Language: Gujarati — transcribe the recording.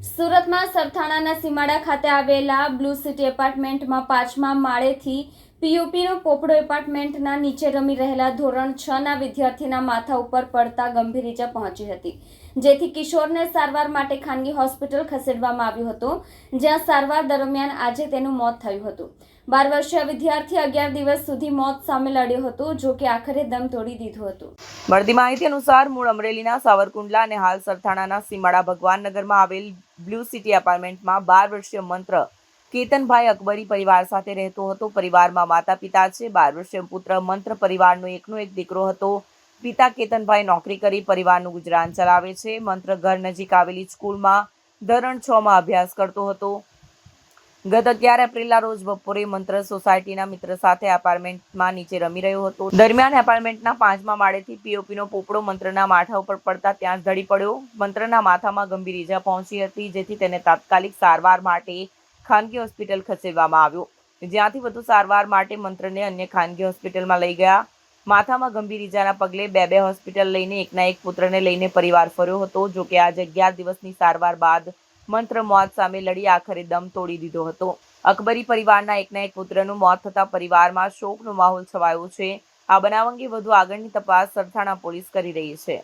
સુરતમાં સરથાણાના સીમાડા ખાતે આવેલા બ્લુ સિટી એપાર્ટમેન્ટમાં 5મા માળેથી પીયુપીનો પોપડો એપાર્ટમેન્ટના નીચે રમી રહેલા ધોરણ 6ના વિદ્યાર્થીના માથા ઉપર પડતા ગંભીર ઈજા પહોંચી હતી, જેથી કિશોરને સારવાર માટે ખાનગી હોસ્પિટલ ખસેડવામાં આવ્યો હતો, જ્યાં સારવાર દરમિયાન આજે તેનું મોત થયું હતું। 12 વર્ષીય વિદ્યાર્થી 11 દિવસ સુધી મોત સામે લડ્યો હતો, જો કે આખરે દમ તોડી દીધો હતો। મળતી માહિતી અનુસાર મૂળ અમરેલીના સાવરકુંડલા અને હાલ સરથાણાના સીમાડા ભગવાનનગરમાં આવેલ બ્લુ સિટી એપાર્ટમેન્ટમાં 12 વર્ષીય મંત્ર કેતનભાઈ અકબરી પરિવાર સાથે રહેતો હતો। પરિવારમાં માતા પિતા છે। 12 વર્ષીય પુત્ર મંત્ર પરિવારનો એકનો એક દીકરો હતો। પિતા કેતનભાઈ નોકરી કરી પરિવારનું ગુજરાન ચલાવે છે। મંત્ર ઘર નજીક આવેલી સ્કૂલમાં ધોરણ 6માં અભ્યાસ કરતો હતો। ગત 11 એપ્રિલના રોજ બપોરે મંત્ર સોસાયટીના મિત્ર સાથે એપાર્ટમેન્ટમાં નીચે રમી રહ્યો હતો। દરમિયાન એપાર્ટમેન્ટના 5મા માળેથી પીઓપીનો પોપડો મંત્રના માથા ઉપર પડતા ત્યાં જ ઢળી પડ્યો। મંત્રના માથામાં ગંભીર ઈજા પહોંચી હતી, જેથી તેને તાત્કાલિક સારવાર માટે ખાનગી હોસ્પિટલ ખસેડવામાં આવ્યો, જ્યાંથી વધુ સારવાર માટે મંત્રને અન્ય ખાનગી હોસ્પિટલમાં લઈ ગયા। માથામાં ગંભીર ઈજાના પગલે બે હોસ્પિટલ લઈને એકના એક પુત્રને લઈને પરિવાર ફર્યો હતો, જો કે આજે 11 દિવસની સારવાર બાદ મંત્ર મોત સામે લડી આખરે દમ તોડી દીધો હતો। અકબરી પરિવારના એકના એક પુત્રનું મોત થતાં પરિવારમાં શોકનો માહોલ છવાયો છે। આ બનાવ અંગે વધુ આગળની તપાસ સરથાણા પોલીસ કરી રહી છે।